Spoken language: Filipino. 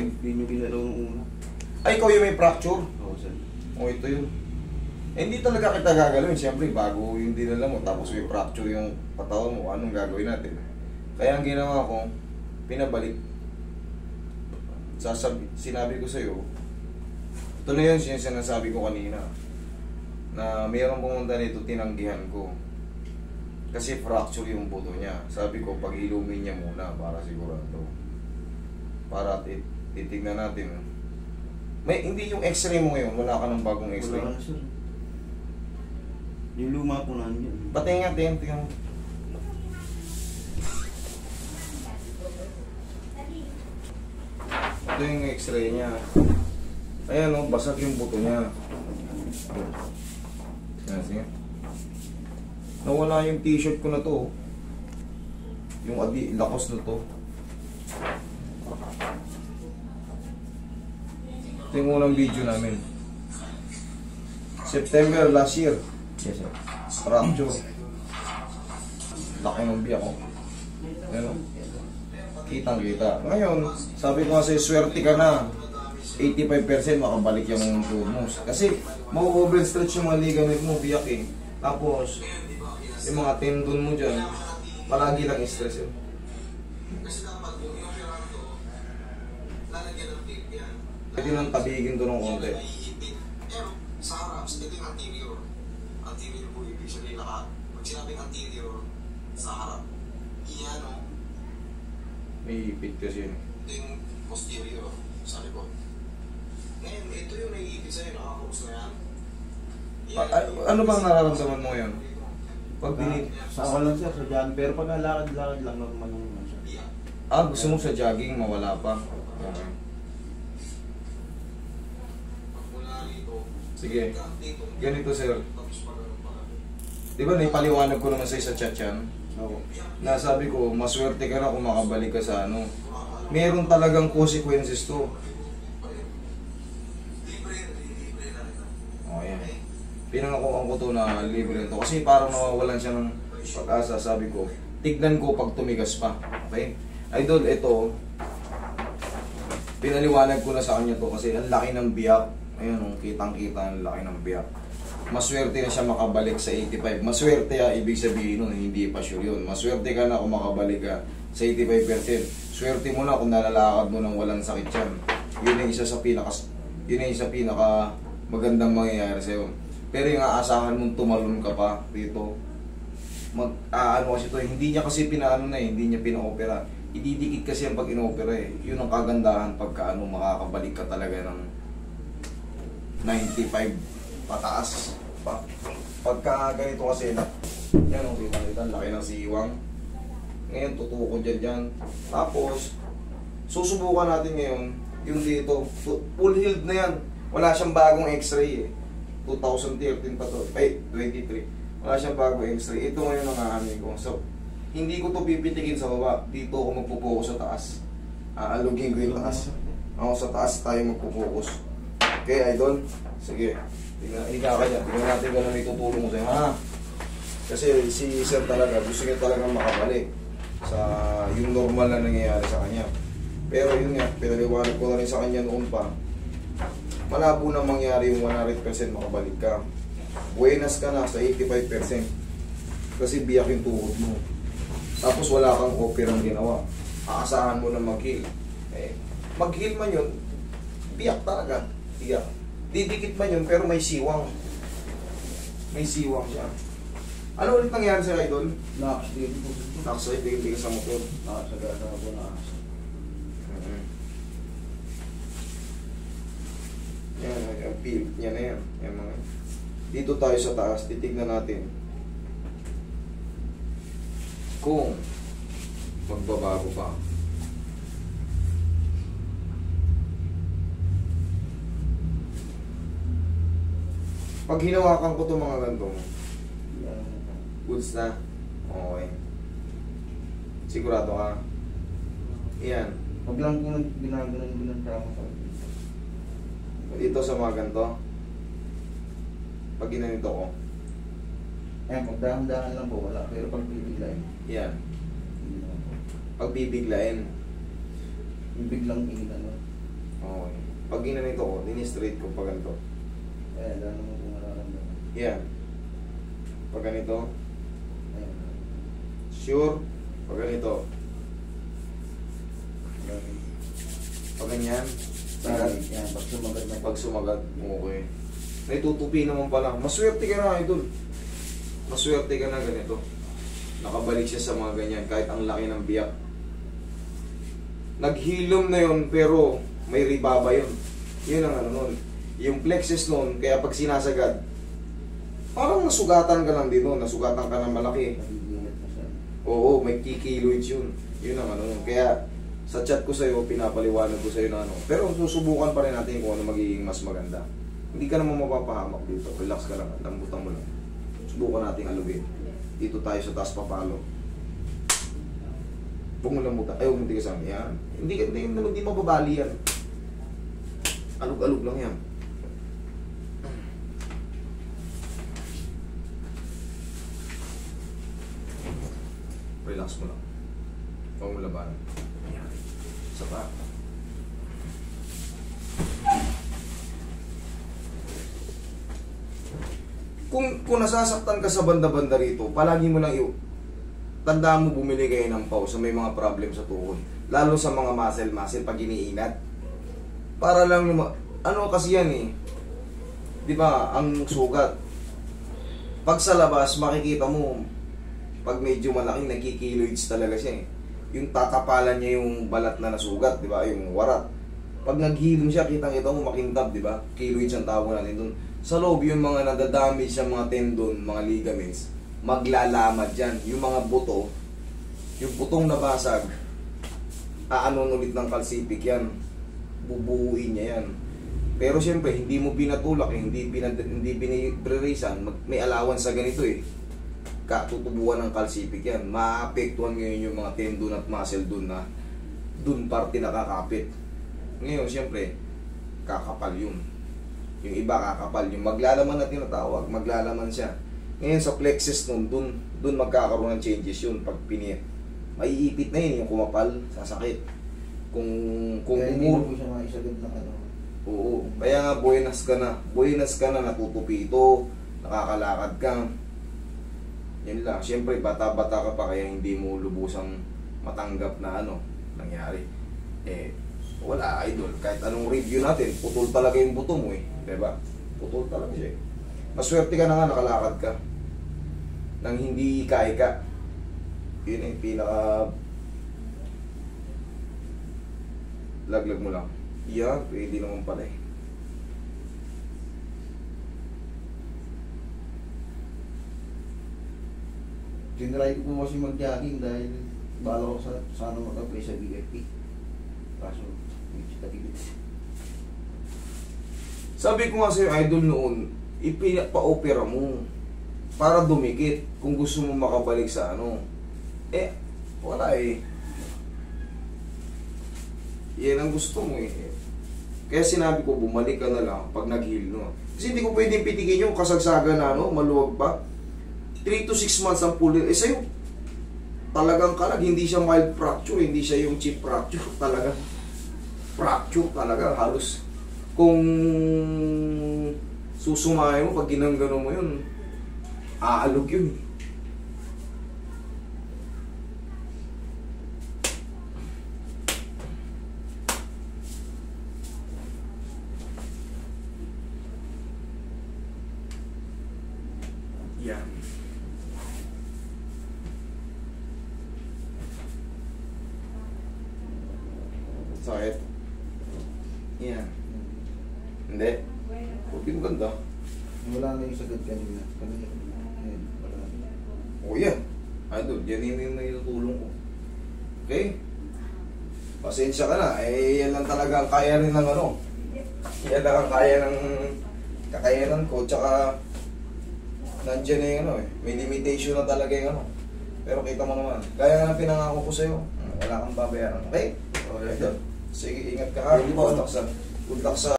Hindi nyo ginalaw ng una. Ay, ikaw yung may fracture? Oo, sir. O, ito yun. Eh, hindi talaga kita gagalawin. Siyempre, bago yung dinala mo, tapos may fracture yung katawan mo, anong gagawin natin? Kaya ang ginawa ko, pinabalik. Sinabi ko sa'yo, ito na yun sinasabi ko kanina, na mayroong pumunta nito, tinanggihan ko. Kasi fracture yung buto niya. Sabi ko, pag-ilumin niya muna para sigurado. Para titignan natin. Hindi yung x-ray mo ngayon, wala ka ng bagong x-ray. Wala na, sir. Yung luma po na yun. Patingin, tingnan mo. Ito yung x-ray niya. Ayan o, basag yung buto niya. Ayan, sige. Nawala yung t-shirt ko na to. Yung lakos na to. Ito yung unang video namin. September last year. Yes, sir. Fracture. Laki ng biyak ko. Ayan o. Kitang-kita. Ngayon, sabi ko nga sa'yo, swerte ka na. 85% makabalik yung tuhod mo. Kasi, ma-overstretch yung mga ligament mo, biyak eh. Tapos, yung mga tendon mo dyan, palagi lang stress yun. Pwede nang tabigin doon ng konti. Sa harap, ito yung anterior. Anterior po, ibig sabihin pag sinabing anterior, sa harap. Iyan o. May ipit kasi yun. Ito yung posterior, sa likod. Ngayon, ito yung naiipit sa'yo, nakakurus na yan. Ano bang nararamdaman mo ngayon? Pag dinig... Sa ako lang, sir, sa jogging. Pero pag nalakad-lakad lang, normal naman siya. gusto mo sa jogging, mawala pa. Okay. Sige. Ganito, sir. Di ba, naipaliwanag ko naman sa'yo sa chat yan? Oo. Nasabi ko, maswerte ka na kung makabalik ka sa ano. Meron talagang consequences to. O, yan. Pinangakuan ko to na libre to. Kasi parang nawawalan siya ng pag-asa. Sabi ko, tignan ko pag tumigas pa. Okay? Idol, ito, pinaliwanag ko na sa kanya to kasi ang laki ng biyak. Ayun, kitang-kita ang laki ng biyak. Maswerte na siya makabalik sa 85. Maswerte ibig sabihin nun, hindi pa sure yun. Maswerte ka na kung makabalik ka sa 85%. Swerte mo na kung nalalakad mo nang walang sakit yan. Yun yung isa sa pinaka magandang mangyayari sa'yo. Pero yung aasahan mong tumalon ka pa dito, ano kasi ito, hindi niya kasi hindi niya pina-opera. Ididikit kasi yung pag in-opera eh. Yun ang kagandahan pagka makakabalik ka talaga ng 95 pataas. Pagka ganito kasi yan ang kita-kita, laki ng siwang. Ngayon tutuko dyan. Tapos susubukan natin ngayon yung dito, full healed na yan. Wala siyang bagong x-ray eh. 2013 pa to, 23. Wala siyang bagong x-ray. Ito ngayon ang aanin ko. So, hindi ko to pipitikin sa baba. Dito ako magpo-focus sa taas. Aalugin ko yung taas. Ako sa taas tayo magpo-focus. Okay, idol? Sige. Higa ka dyan. Tingnan natin kung ano may tutulong ko sa'yo. Ha? Kasi si sir talaga, gusto niya talaga makabalik sa yung normal na nangyayari sa kanya. Pero yun nga, pinaliwanag ko na rin sa kanya noon pa. Malabo na mangyari yung 100% makabalik ka. Buenas ka na sa 85%. Kasi biyak yung tuhod mo. Tapos wala kang operang ginawa. Aasahan mo na mag-heal. Mag-heal man yun, biyak talaga. Biyak. Didikit man yun, pero may siwang. May siwang siya. Ano ulit nangyari sa idol? Na-accident po. Nakasay, sa motor. Nakasagasa po na. Yan, yung pivot niya na yan. Yan mga. Dito tayo sa taas, titignan natin kung magbabago pa. Pag hinawakan ko itong mga ganito, goods na. Okay. Sigurado ka. Yan. Pag lang ginaganon sa ako. Dito sa mga ganito. Pag ginanito ko. Ayan, pag dahan-dahan lang po, wala. Pero pag bibiglayin. Yan. Pag bibiglayin. Bibiglang ano. Okay. Pag ginanito ko, dini-straight ko pag ganito. Ayan, wala naman kung nararamdaman. Yan. Pag ganito, Ayan. sure. Pag ganito, Lagi. pag ganyan, Lagi. Yan, pag sumagat na. pag sumagat, okay. Naitutupi naman pala. Maswerte ka na, idol. Maswerte ka na ganito. Nakabalik siya sa mga ganyan, kahit ang laki ng biyak. Naghilom na yun, pero may ribaba yun. Yun ang ano nun. Yung plexus nun, kaya pag sinasagad, parang nasugatan ka lang din nun, nasugatan ka ng malaki. Nagigilat na siya. Oo, may kikiloids yun. Yun ang ano nun. Kaya sa chat ko sa'yo, pinapaliwanag ko sa'yo na ano. Pero susubukan pa rin natin kung ano magiging mas maganda. Hindi ka naman mapapahamak dito. Relax ka lang. Lambutan mo lang. Subukan natin alugin. Dito tayo sa taas papalo. Huwag mo lambutan. Ay, huwag mo tigasan. Yan. Hindi mababali yan. Alug-alug lang yan. Relax mo lang. Huwag mo labanan. Yan. Isa pa. Kung nasasaktan ka sa banda-banda rito, palagi mo lang tandaan mo bumili kayo ng pause sa may mga problem sa tuhod. Lalo sa mga muscle pag iniinat. Para lang ano kasi yan eh. 'Di ba, ang sugat. Pag sa labas makikita mo pag medyo malaki nagkikiloids talaga siya eh. Yung tatapalan niya yung balat na nasugat, 'di ba? Yung warat. Pag naghilom siya, kitang-kita mo makintab, 'di ba? Keloids ang tawag natin doon. Sa loob, yung mga nadadamage sa mga tendon, mga ligaments, maglalamad dyan. Yung mga buto, yung butong nabasag, aanon ulit ng kalsipik yan. Bubuuin niya yan. Pero siyempre, hindi mo binatulak, hindi binipre-raisan, may allowance sa ganito eh. Tutubuan ng kalsipik yan. Maapektuhan ngayon yung mga tendon at muscle dun na dun parte nakakapit. Ngayon, siyempre, kakapal yun. Yung iba kakapal, yung maglalaman na tinatawag, maglalaman siya. Ngayon sa plexus nun, dun magkakaroon ng changes yun pag maiipit na yun, yung kumapal, sasakit. Kung Kaya hindi na po siya maisagad ng ano. Oo, kaya nga buenas ka na, natutupito, nakakalakad ka. Yan lang, siyempre bata-bata ka pa kaya hindi mo lubusang matanggap na ano, nangyari. Wala idol, kahit anong review natin, putol talaga yung buto mo eh. Diba? Putol talaga siya eh. Maswerte ka na nga, nakalakad ka. Nang hindi ika-ika. Yun eh, pinaka... Laglag mo lang. Yan, pwede naman pala eh. Tinry ko po kasi mag-jogging dahil bala ko sana mag-apply sa BFP. Kaso, medyo tagilid. Sabi ko nga sa'yo, idol noon, ipapa-opera mo para dumikit kung gusto mo makabalik sa ano. Wala eh. Yan ang gusto mo eh. Kaya sinabi ko, bumalik ka na lang pag nag-heal, no? Kasi hindi ko pwedeng pitigin yung kasagsagan na, no? Maluwag pa. 3 to 6 months ang pull. Sa'yo, talagang kalag, hindi siya mild fracture, hindi siya yung cheap fracture. Talaga, fracture talaga, halos. Kung susumahin mo, pag ginanggano mo yun, aalog yun. Yan. Sakit. Yan. Hindi. Huwag ganda. Wala na yung sagad kanina. Ayun, wala na. O yan. Idol, yan yung natutulong ko. Okay? Pasensya ka na. Yan lang talaga ang kaya rin ng ano. Yan lang ang kaya ng kakayanan ko. Tsaka nandiyan na yung ano eh. May limitation na talaga yung ano. Pero kita mo naman. Gaya nga ng pinangako ko sa'yo. Wala kang babayaran. Okay? Okay. Idol. Sige, ingat ka ha. Puntak sa